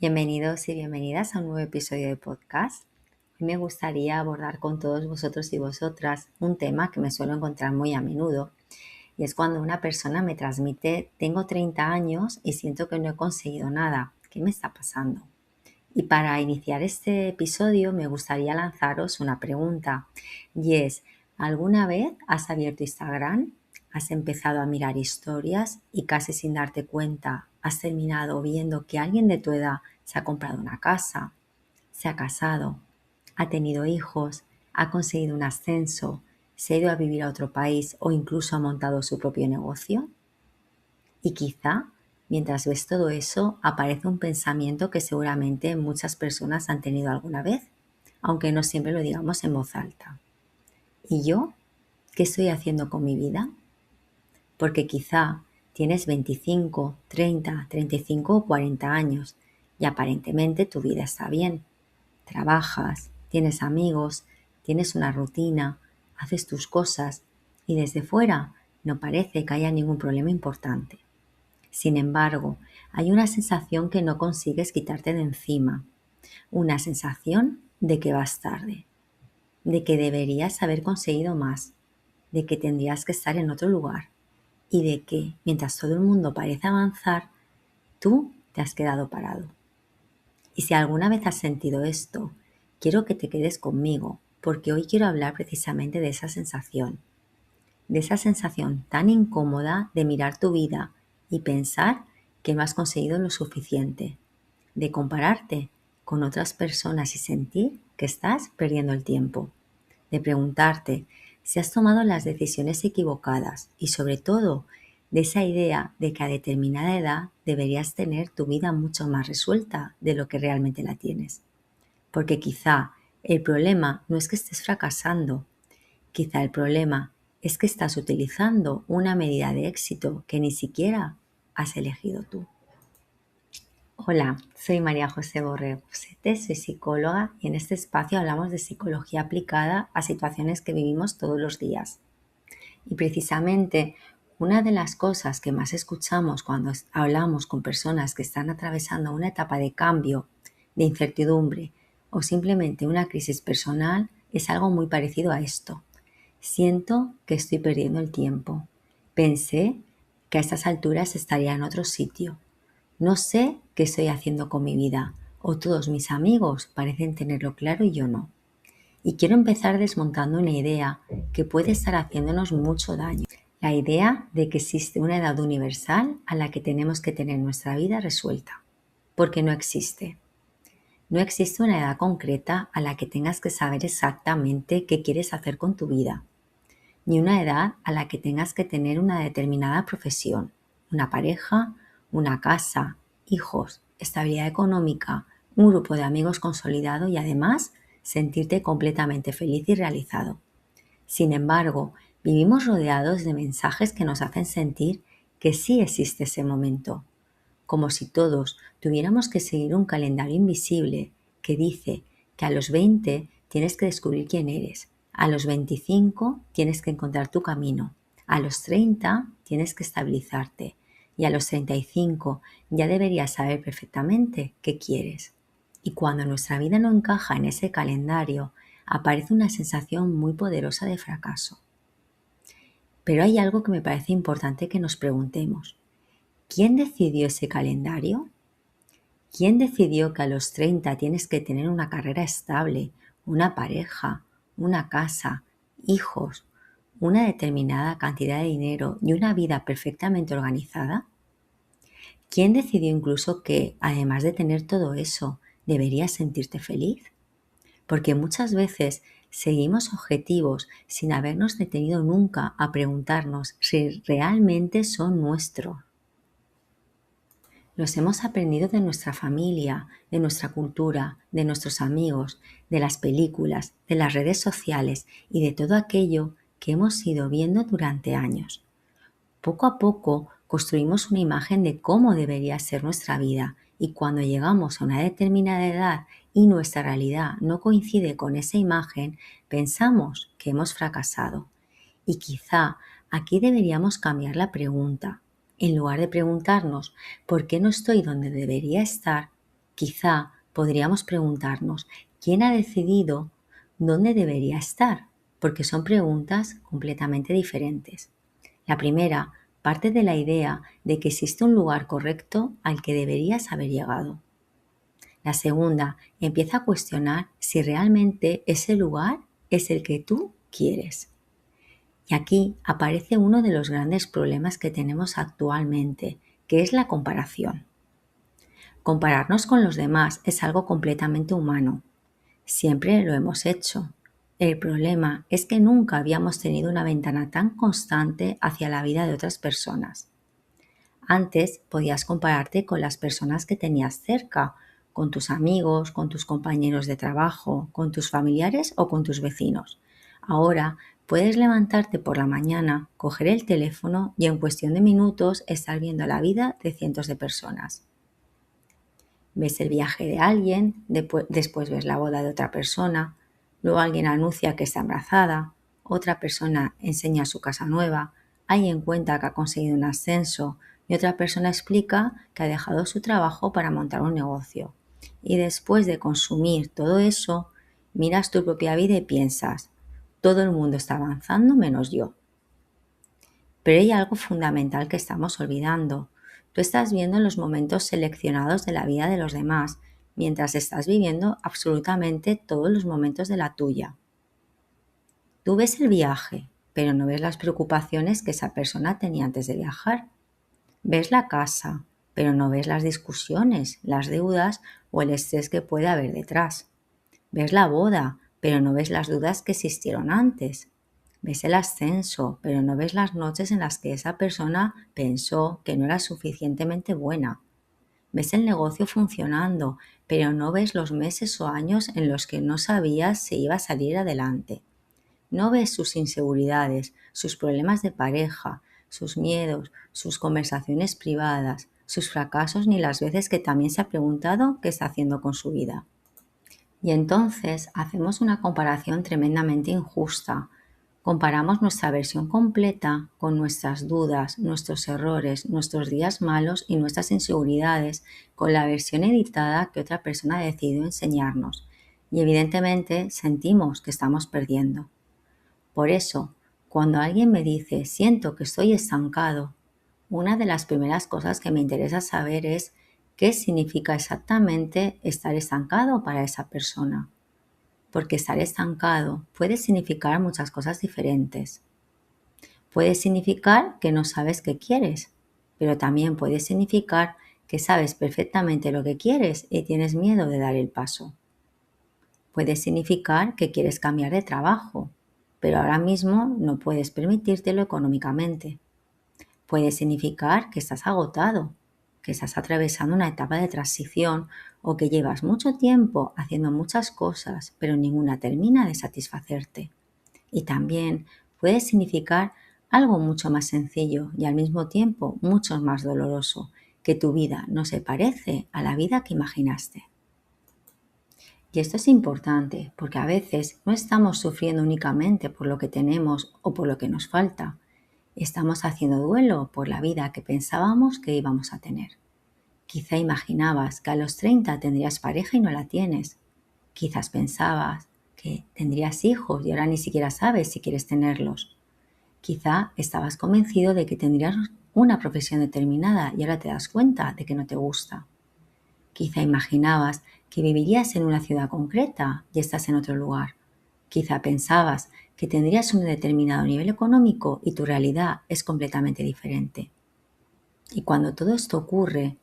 Bienvenidos y bienvenidas a un nuevo episodio de podcast. Hoy me gustaría abordar con todos vosotros y vosotras un tema que me suelo encontrar muy a menudo, y es cuando una persona me transmite: tengo 30 años y siento que no he conseguido nada. ¿Qué me está pasando? Y para iniciar este episodio me gustaría lanzaros una pregunta, y es: ¿alguna vez has abierto Instagram, has empezado a mirar historias y casi sin darte cuenta has terminado viendo que alguien de tu edad se ha comprado una casa, se ha casado, ha tenido hijos, ha conseguido un ascenso, se ha ido a vivir a otro país o incluso ha montado su propio negocio? Y quizá, mientras ves todo eso, aparece un pensamiento que seguramente muchas personas han tenido alguna vez, aunque no siempre lo digamos en voz alta. ¿Y yo? ¿Qué estoy haciendo con mi vida? Porque quizá tienes 25, 30, 35 o 40 años y aparentemente tu vida está bien. Trabajas, tienes amigos, tienes una rutina, haces tus cosas y desde fuera no parece que haya ningún problema importante. Sin embargo, hay una sensación que no consigues quitarte de encima, una sensación de que vas tarde, de que deberías haber conseguido más, de que tendrías que estar en otro lugar y de que, mientras todo el mundo parece avanzar, tú te has quedado parado. Y si alguna vez has sentido esto, quiero que te quedes conmigo, porque hoy quiero hablar precisamente de esa sensación tan incómoda de mirar tu vida y pensar que no has conseguido lo suficiente, de compararte con otras personas y sentir que estás perdiendo el tiempo, de preguntarte si has tomado las decisiones equivocadas y sobre todo de esa idea de que a determinada edad deberías tener tu vida mucho más resuelta de lo que realmente la tienes. Porque quizá el problema no es que estés fracasando, quizá el problema es que estás utilizando una medida de éxito que ni siquiera has elegido tú. Hola, soy María José Borrego Sete, soy psicóloga y en este espacio hablamos de psicología aplicada a situaciones que vivimos todos los días. Y precisamente una de las cosas que más escuchamos cuando hablamos con personas que están atravesando una etapa de cambio, de incertidumbre o simplemente una crisis personal es algo muy parecido a esto. Siento que estoy perdiendo el tiempo. Pensé que a estas alturas estaría en otro sitio. No sé qué estoy haciendo con mi vida, o todos mis amigos parecen tenerlo claro y yo no. Y quiero empezar desmontando una idea que puede estar haciéndonos mucho daño. La idea de que existe una edad universal a la que tenemos que tener nuestra vida resuelta. Porque no existe. No existe una edad concreta a la que tengas que saber exactamente qué quieres hacer con tu vida. Ni una edad a la que tengas que tener una determinada profesión, una pareja, una casa, hijos, estabilidad económica, un grupo de amigos consolidado y además sentirte completamente feliz y realizado. Sin embargo, vivimos rodeados de mensajes que nos hacen sentir que sí existe ese momento, como si todos tuviéramos que seguir un calendario invisible que dice que a los 20 tienes que descubrir quién eres, a los 25 tienes que encontrar tu camino, a los 30 tienes que estabilizarte y a los 35 ya deberías saber perfectamente qué quieres. Y cuando nuestra vida no encaja en ese calendario, aparece una sensación muy poderosa de fracaso. Pero hay algo que me parece importante que nos preguntemos. ¿Quién decidió ese calendario? ¿Quién decidió que a los 30 tienes que tener una carrera estable, una pareja, una casa, hijos, una determinada cantidad de dinero y una vida perfectamente organizada? ¿Quién decidió incluso que, además de tener todo eso, deberías sentirte feliz? Porque muchas veces seguimos objetivos sin habernos detenido nunca a preguntarnos si realmente son nuestros. Los hemos aprendido de nuestra familia, de nuestra cultura, de nuestros amigos, de las películas, de las redes sociales y de todo aquello que hemos ido viendo durante años. Poco a poco construimos una imagen de cómo debería ser nuestra vida y cuando llegamos a una determinada edad y nuestra realidad no coincide con esa imagen, pensamos que hemos fracasado. Y quizá aquí deberíamos cambiar la pregunta. En lugar de preguntarnos ¿por qué no estoy donde debería estar?, Quizá podríamos preguntarnos, ¿quién ha decidido dónde debería estar? Porque son preguntas completamente diferentes. La primera parte de la idea de que existe un lugar correcto al que deberías haber llegado. La segunda empieza a cuestionar si realmente ese lugar es el que tú quieres. Y aquí aparece uno de los grandes problemas que tenemos actualmente, que es la comparación. Compararnos con los demás es algo completamente humano. Siempre lo hemos hecho. El problema es que nunca habíamos tenido una ventana tan constante hacia la vida de otras personas. Antes podías compararte con las personas que tenías cerca, con tus amigos, con tus compañeros de trabajo, con tus familiares o con tus vecinos. Ahora puedes levantarte por la mañana, coger el teléfono y en cuestión de minutos estar viendo la vida de cientos de personas. Ves el viaje de alguien, después ves la boda de otra persona, luego alguien anuncia que está embarazada, otra persona enseña su casa nueva, alguien cuenta que ha conseguido un ascenso y otra persona explica que ha dejado su trabajo para montar un negocio. Y después de consumir todo eso, miras tu propia vida y piensas, todo el mundo está avanzando menos yo. Pero hay algo fundamental que estamos olvidando. Tú estás viendo los momentos seleccionados de la vida de los demás, mientras estás viviendo absolutamente todos los momentos de la tuya. Tú ves el viaje, pero no ves las preocupaciones que esa persona tenía antes de viajar. Ves la casa, pero no ves las discusiones, las deudas o el estrés que puede haber detrás. Ves la boda, pero no ves las dudas que existieron antes. Ves el ascenso, pero no ves las noches en las que esa persona pensó que no era suficientemente buena. Ves el negocio funcionando, pero no ves los meses o años en los que no sabías si iba a salir adelante. No ves sus inseguridades, sus problemas de pareja, sus miedos, sus conversaciones privadas, sus fracasos ni las veces que también se ha preguntado qué está haciendo con su vida. Y entonces hacemos una comparación tremendamente injusta. Comparamos nuestra versión completa con nuestras dudas, nuestros errores, nuestros días malos y nuestras inseguridades con la versión editada que otra persona ha decidido enseñarnos. Y evidentemente sentimos que estamos perdiendo. Por eso, cuando alguien me dice siento que estoy estancado, una de las primeras cosas que me interesa saber es qué significa exactamente estar estancado para esa persona. Porque estar estancado puede significar muchas cosas diferentes. Puede significar que no sabes qué quieres, pero también puede significar que sabes perfectamente lo que quieres y tienes miedo de dar el paso. Puede significar que quieres cambiar de trabajo, pero ahora mismo no puedes permitírtelo económicamente. Puede significar que estás agotado, que estás atravesando una etapa de transición o que llevas mucho tiempo haciendo muchas cosas, pero ninguna termina de satisfacerte. Y también puede significar algo mucho más sencillo y al mismo tiempo mucho más doloroso, que tu vida no se parece a la vida que imaginaste. Y esto es importante porque a veces no estamos sufriendo únicamente por lo que tenemos o por lo que nos falta. Estamos haciendo duelo por la vida que pensábamos que íbamos a tener. Quizá imaginabas que a los 30 tendrías pareja y no la tienes. Quizás pensabas que tendrías hijos y ahora ni siquiera sabes si quieres tenerlos. Quizá estabas convencido de que tendrías una profesión determinada y ahora te das cuenta de que no te gusta. Quizá imaginabas que vivirías en una ciudad concreta y estás en otro lugar. Quizá pensabas que tendrías un determinado nivel económico y tu realidad es completamente diferente. Y cuando todo esto ocurre,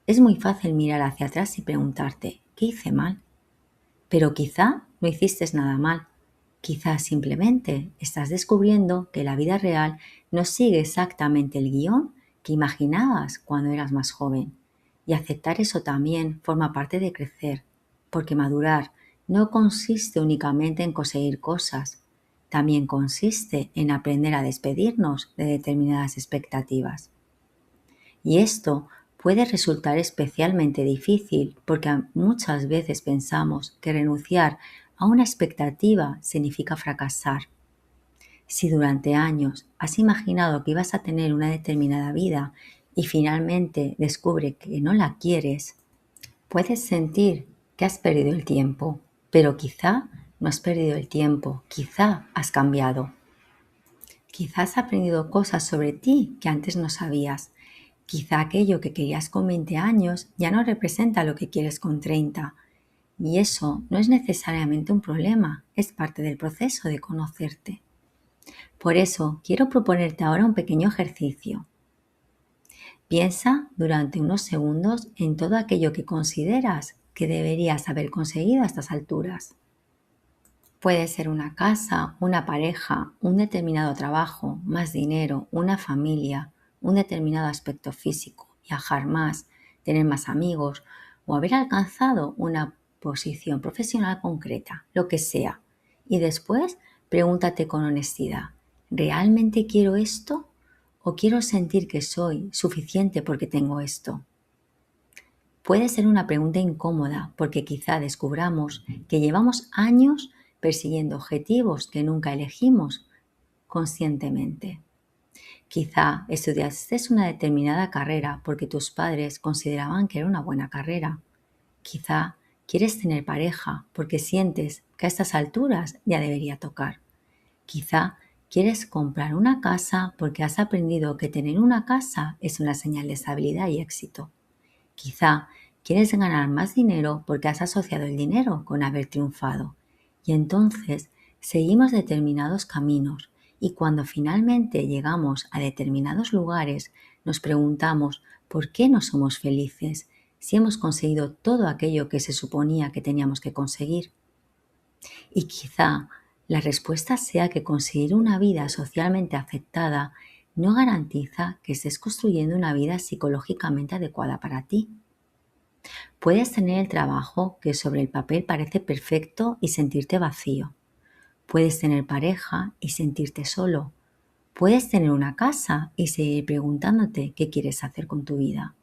es muy fácil mirar hacia atrás y preguntarte, ¿qué hice mal? Pero quizá no hiciste nada mal. Quizá simplemente estás descubriendo que la vida real no sigue exactamente el guión que imaginabas cuando eras más joven. Y aceptar eso también forma parte de crecer, porque madurar no consiste únicamente en conseguir cosas, también consiste en aprender a despedirnos de determinadas expectativas. Y esto puede resultar especialmente difícil porque muchas veces pensamos que renunciar a una expectativa significa fracasar. Si durante años has imaginado que ibas a tener una determinada vida y finalmente descubre que no la quieres, Puedes sentir que has perdido el tiempo, pero quizá no has perdido el tiempo, quizá has cambiado. Quizás has aprendido cosas sobre ti que antes no sabías. Quizá aquello que querías con 20 años ya no representa lo que quieres con 30. Y eso no es necesariamente un problema, es parte del proceso de conocerte. Por eso quiero proponerte ahora un pequeño ejercicio. Piensa durante unos segundos en todo aquello que consideras que deberías haber conseguido a estas alturas. Puede ser una casa, una pareja, un determinado trabajo, más dinero, una familia, un determinado aspecto físico, viajar más, tener más amigos o haber alcanzado una posición profesional concreta, lo que sea. Y después pregúntate con honestidad, ¿realmente quiero esto? ¿O quiero sentir que soy suficiente porque tengo esto? Puede ser una pregunta incómoda porque quizá descubramos que llevamos años persiguiendo objetivos que nunca elegimos conscientemente. Quizá estudiaste una determinada carrera porque tus padres consideraban que era una buena carrera. Quizá quieres tener pareja porque sientes que a estas alturas ya debería tocar. Quizá quieres comprar una casa porque has aprendido que tener una casa es una señal de estabilidad y éxito. Quizá quieres ganar más dinero porque has asociado el dinero con haber triunfado. Y entonces seguimos determinados caminos y cuando finalmente llegamos a determinados lugares nos preguntamos por qué no somos felices si hemos conseguido todo aquello que se suponía que teníamos que conseguir. Y quizá la respuesta sea que conseguir una vida socialmente aceptada no garantiza que estés construyendo una vida psicológicamente adecuada para ti. Puedes tener el trabajo que sobre el papel parece perfecto y sentirte vacío. Puedes tener pareja y sentirte solo. Puedes tener una casa y seguir preguntándote qué quieres hacer con tu vida.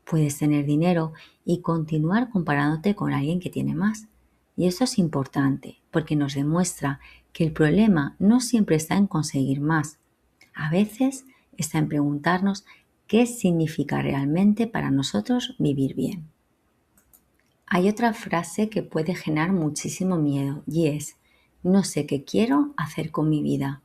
Puedes tener dinero y continuar comparándote con alguien que tiene más. Y eso es importante porque nos demuestra que el problema no siempre está en conseguir más. A veces está en preguntarnos qué significa realmente para nosotros vivir bien. Hay otra frase que puede generar muchísimo miedo y es, no sé qué quiero hacer con mi vida.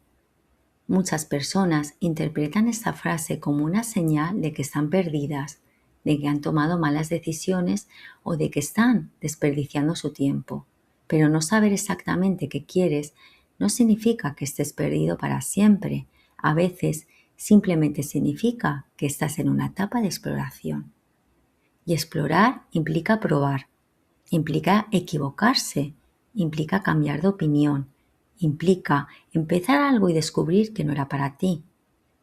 Muchas personas interpretan esta frase como una señal de que están perdidas, de que han tomado malas decisiones o de que están desperdiciando su tiempo. Pero no saber exactamente qué quieres no significa que estés perdido para siempre. A veces simplemente significa que estás en una etapa de exploración. Y explorar implica probar. Implica equivocarse, implica cambiar de opinión, implica empezar algo y descubrir que no era para ti,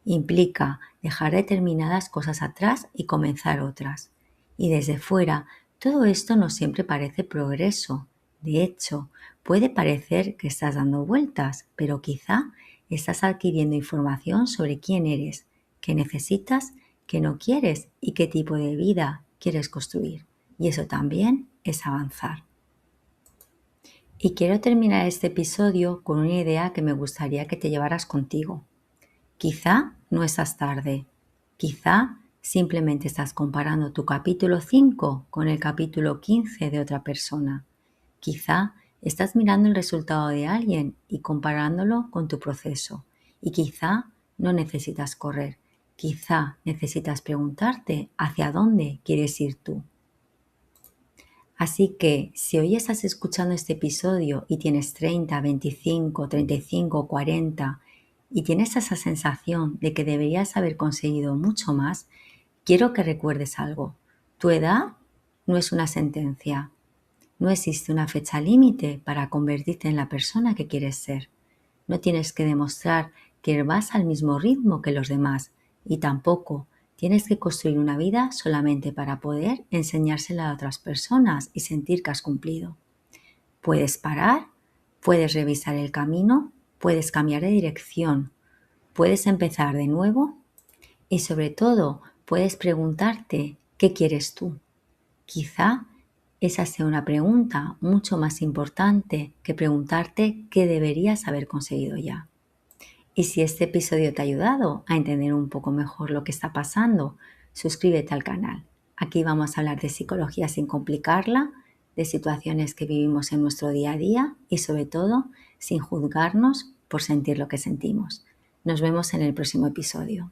implica dejar determinadas cosas atrás y comenzar otras. Y desde fuera, todo esto no siempre parece progreso. De hecho, puede parecer que estás dando vueltas, pero quizá estás adquiriendo información sobre quién eres, qué necesitas, qué no quieres y qué tipo de vida quieres construir. Y eso también es avanzar. Y quiero terminar este episodio con una idea que me gustaría que te llevaras contigo. Quizá no estás tarde, quizá simplemente estás comparando tu capítulo 5 con el capítulo 15 de otra persona. Quizá estás mirando el resultado de alguien y comparándolo con tu proceso. Y quizá no necesitas correr, quizá necesitas preguntarte hacia dónde quieres ir tú. Así que si hoy estás escuchando este episodio y tienes 30, 25, 35, 40 y tienes esa sensación de que deberías haber conseguido mucho más, quiero que recuerdes algo. Tu edad no es una sentencia. No existe una fecha límite para convertirte en la persona que quieres ser. No tienes que demostrar que vas al mismo ritmo que los demás y tampoco tienes que construir una vida solamente para poder enseñársela a otras personas y sentir que has cumplido. Puedes parar, puedes revisar el camino, puedes cambiar de dirección, puedes empezar de nuevo y sobre todo puedes preguntarte ¿qué quieres tú? Quizá esa sea una pregunta mucho más importante que preguntarte qué deberías haber conseguido ya. Y si este episodio te ha ayudado a entender un poco mejor lo que está pasando, suscríbete al canal. Aquí vamos a hablar de psicología sin complicarla, de situaciones que vivimos en nuestro día a día y sobre todo sin juzgarnos por sentir lo que sentimos. Nos vemos en el próximo episodio.